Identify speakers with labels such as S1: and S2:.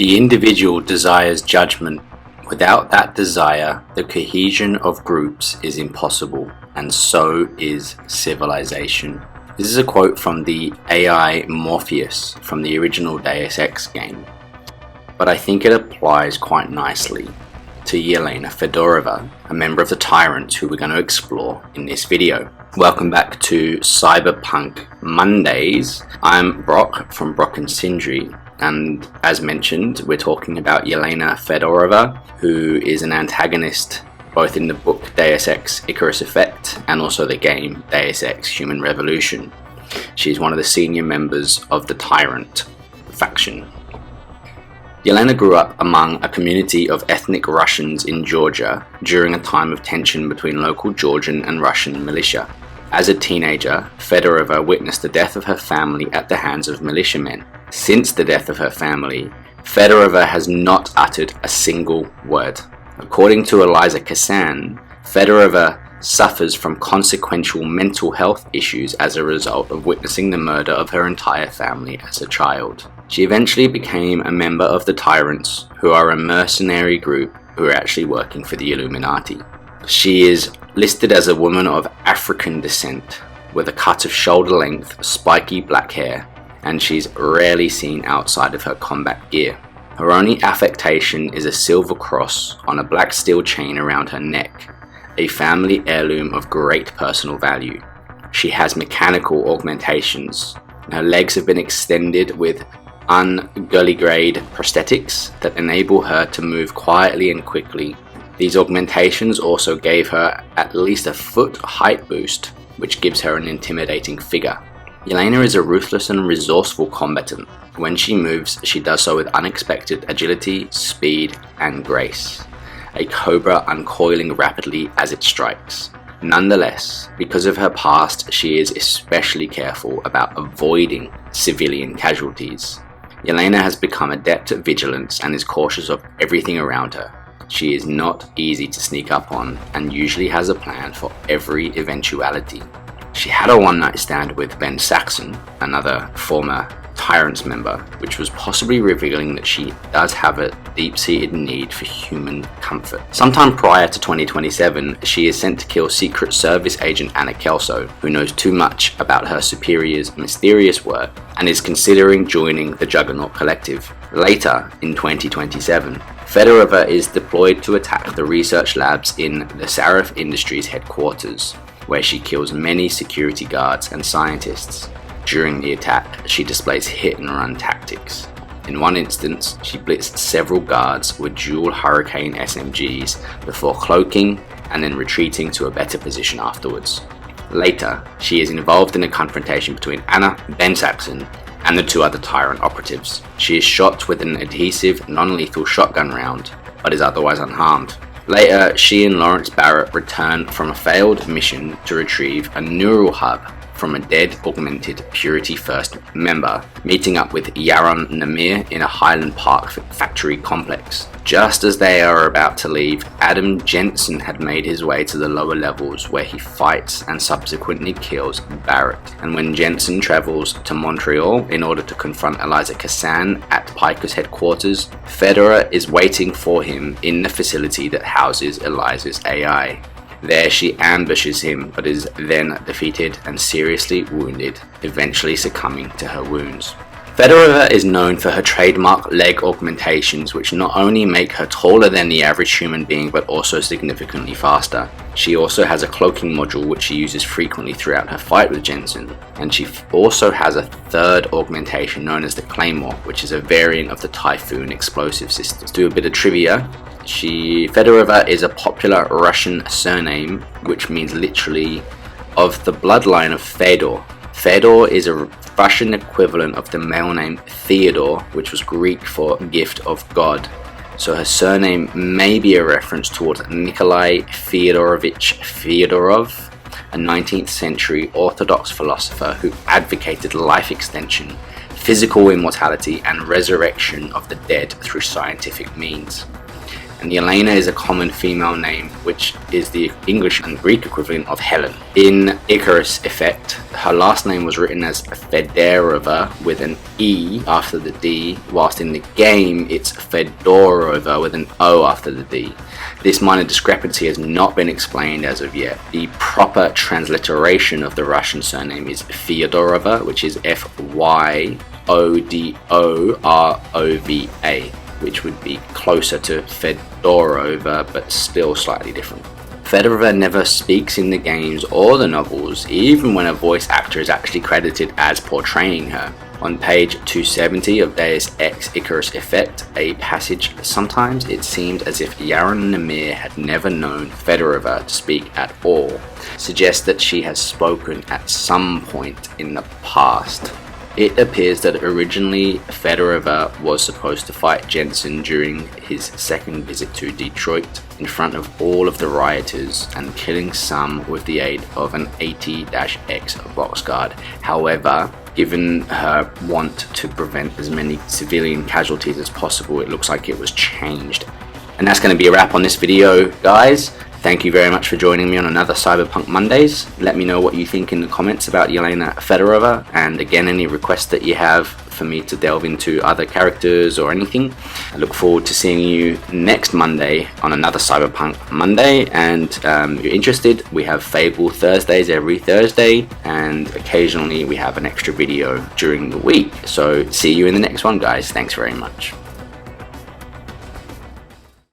S1: The individual desires judgment. Without that desire, the cohesion of groups is impossible, and so is civilization. This is a quote from the AI Morpheus from the original Deus Ex game, but I think it applies quite nicely to Yelena Fedorova, a member of the Tyrants who we're going to explore in this video. Welcome back to Cyberpunk Mondays. I'm Brock from Brock and Sindri, and as mentioned, we're talking about Yelena Fedorova, who is an antagonist both in the book Deus Ex Icarus Effect and also the game Deus Ex Human Revolution. She's one of the senior members of the Tyrant faction. Yelena grew up among a community of ethnic Russians in Georgia during a time of tension between local Georgian and Russian militia. As a teenager, Fedorova witnessed the death of her family at the hands of militiamen. Since the death of her family, Fedorova has not uttered a single word. According to Eliza Kassan, Fedorova suffers from consequential mental health issues as a result of witnessing the murder of her entire family as a child. She eventually became a member of the Tyrants, who are a mercenary group who are actually working for the Illuminati. She is listed as a woman of African descent, with a cut of shoulder-length, spiky black hair, and she's rarely seen outside of her combat gear. Her only affectation is a silver cross on a black steel chain around her neck, a family heirloom of great personal value. She has mechanical augmentations. Her legs have been extended with ungully-grade prosthetics that enable her to move quietly and quickly. These augmentations also gave her at least a foot height boost, which gives her an intimidating figure. Yelena is a ruthless and resourceful combatant. When she moves, she does so with unexpected agility, speed, and grace. A cobra uncoiling rapidly as it strikes. Nonetheless, because of her past, she is especially careful about avoiding civilian casualties. Yelena has become adept at vigilance and is cautious of everything around her. She is not easy to sneak up on and usually has a plan for every eventuality. She had a one-night stand with Ben Saxon, another former Tyrants member, which was possibly revealing that she does have a deep-seated need for human comfort. Sometime prior to 2027, she is sent to kill Secret Service agent Anna Kelso, who knows too much about her superior's mysterious work and is considering joining the Juggernaut Collective. Later, in 2027, Fedorova is deployed to attack the research labs in the Sarif Industries headquarters, where she kills many security guards and scientists. During the attack, she displays hit-and-run tactics. In one instance, she blitzed several guards with dual Hurricane SMGs before cloaking and then retreating to a better position afterwards. Later, she is involved in a confrontation between Anna, Ben Saxon, and the two other Tyrant operatives. She is shot with an adhesive, non-lethal shotgun round, but is otherwise unharmed. Later, she and Lawrence Barrett return from a failed mission to retrieve a neural hub from a dead augmented Purity First member, meeting up with Yaron Namir in a Highland Park factory complex. Just as they are about to leave, Adam Jensen had made his way to the lower levels where he fights and subsequently kills Barrett. And when Jensen travels to Montreal in order to confront Eliza Kassan at Piker's headquarters, Fedora is waiting for him in the facility that houses Eliza's AI. There she ambushes him, but is then defeated and seriously wounded, eventually succumbing to her wounds. Fedorova is known for her trademark leg augmentations, which not only make her taller than the average human being, but also significantly faster. She also has a cloaking module which she uses frequently throughout her fight with Jensen, and she also has a third augmentation known as the Claymore, which is a variant of the Typhoon explosive system. Let's do a bit of trivia. Fedorova is a popular Russian surname, which means literally of the bloodline of Fedor. Fedor is a Russian equivalent of the male name Theodore, which was Greek for gift of God. So her surname may be a reference towards Nikolai Fyodorovich Fyodorov, a 19th century Orthodox philosopher who advocated life extension, physical immortality, and resurrection of the dead through scientific means. and Yelena is a common female name, which is the English and Greek equivalent of Helen. In Icarus Effect, her last name was written as Fedorova with an E after the D, whilst in the game it's Fedorova with an O after the D. This minor discrepancy has not been explained as of yet. The proper transliteration of the Russian surname is Fyodorova, which is Fyodorova, which would be closer to Fedorova, but still slightly different. Fedorova never speaks in the games or the novels, even when a voice actor is actually credited as portraying her. On page 270 of Deus Ex Icarus Effect, a passage, sometimes it seemed as if Yelena had never known Fedorova to speak at all, suggests that she has spoken at some point in the past. It appears that originally Fedorova was supposed to fight Jensen during his second visit to Detroit in front of all of the rioters and killing some with the aid of an 80-X box guard. However, given her want to prevent as many civilian casualties as possible, it looks like it was changed. And that's going to be a wrap on this video, guys. Thank you very much for joining me on another Cyberpunk Mondays. Let me know what you think in the comments about Yelena Fedorova, and again, any requests that you have for me to delve into other characters or anything. I look forward to seeing you next Monday on another Cyberpunk Monday, and if you're interested, we have Fable Thursdays every Thursday, and occasionally we have an extra video during the week. So see you in the next one, guys. Thanks very much.